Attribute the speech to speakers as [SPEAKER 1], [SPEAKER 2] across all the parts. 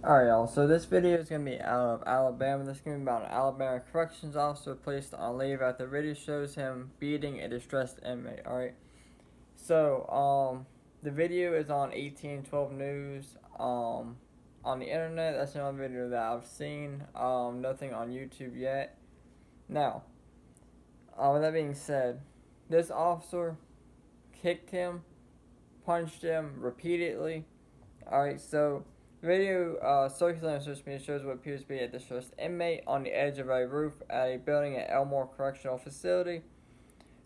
[SPEAKER 1] Alright, y'all, so this video is going to be out of Alabama. This is going to be about an Alabama corrections officer placed on leave after video shows him beating a distressed inmate. Alright, so, the video is on 1812 News, on the internet. That's the only video that I've seen, nothing on YouTube yet. Now, with that being said, this officer kicked him, punched him repeatedly. Alright, so the video circulating on social media shows what appears to be a distressed inmate on the edge of a roof at a building at Elmore Correctional Facility,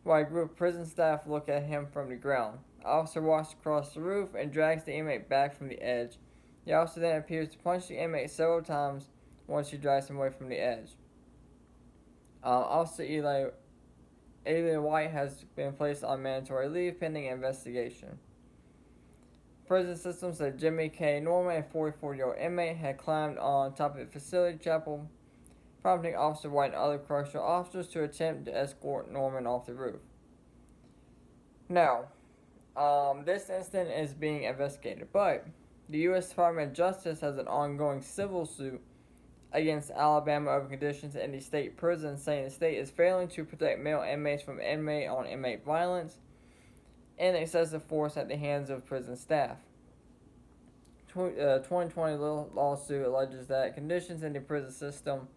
[SPEAKER 1] while a group of prison staff look at him from the ground. The officer walks across the roof and drags the inmate back from the edge. The officer then appears to punch the inmate several times once he drags him away from the edge. Officer Eli White has been placed on mandatory leave pending investigation. Prison system said Jimmy K. Norman, a 44-year-old inmate, had climbed on top of the facility chapel, prompting Officer White and other correctional officers to attempt to escort Norman off the roof. Now, this incident is being investigated, but the U.S. Department of Justice has an ongoing civil suit against Alabama over conditions in the state prison, saying the state is failing to protect male inmates from inmate-on-inmate violence and excessive force at the hands of prison staff. 2020 lawsuit alleges that conditions in the prison system,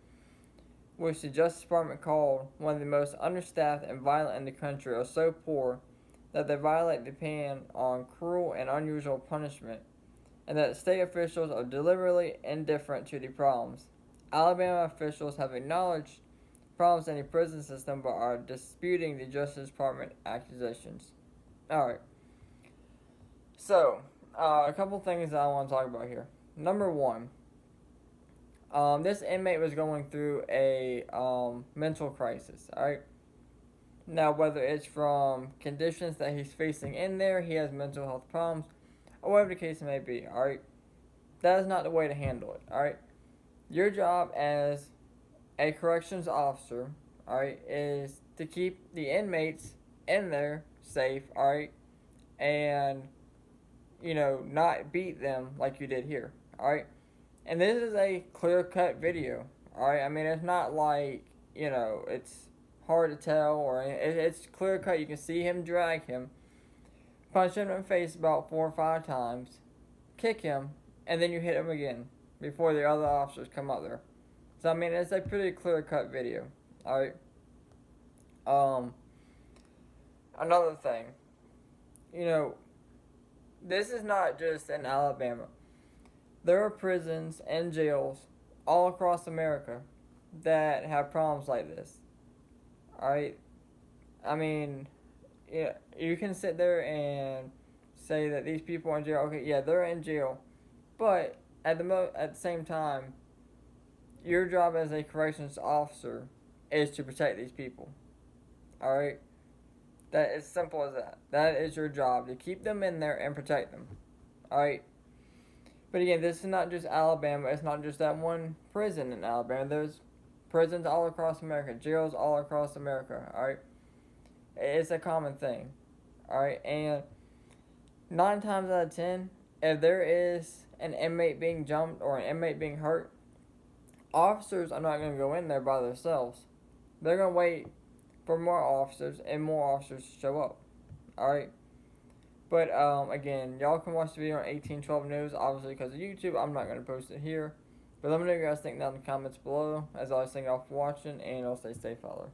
[SPEAKER 1] which the Justice Department called one of the most understaffed and violent in the country, are so poor that they violate the ban on cruel and unusual punishment, and that state officials are deliberately indifferent to the problems. Alabama officials have acknowledged problems in the prison system but are disputing the Justice Department accusations. Alright, so, a couple things that I want to talk about here. Number one, this inmate was going through a mental crisis, alright? Now, whether it's from conditions that he's facing in there, he has mental health problems, or whatever the case may be, alright? That is not the way to handle it, alright? Your job as a corrections officer, alright, is to keep the inmates in there safe, alright, and, not beat them like you did here, alright? And this is a clear-cut video, alright? I mean, it's not like, it's hard to tell, or it's clear-cut. You can see him drag him, punch him in the face about 4 or 5 times, kick him, and then you hit him again before the other officers come up there. So, I mean, it's a pretty clear-cut video, alright? Another thing, this is not just in Alabama. There are prisons and jails all across America that have problems like this. Alright? I mean, yeah, you can sit there and say that these people are in jail. Okay, yeah, they're in jail. But at the same time, your job as a corrections officer is to protect these people. Alright? That is simple as that. That is your job, to keep them in there and protect them. Alright? But again, this is not just Alabama. It's not just that one prison in Alabama. There's prisons all across America, jails all across America, alright? It's a common thing, alright? And 9 times out of 10, if there is an inmate being jumped or an inmate being hurt, officers are not going to go in there by themselves. They're going to wait for more officers and more officers to show up, alright? But, again, y'all can watch the video on 1812 News, obviously because of YouTube. I'm not going to post it here. But let me know what you guys think down in the comments below. As always, thank y'all for watching, and I'll stay safe, fella.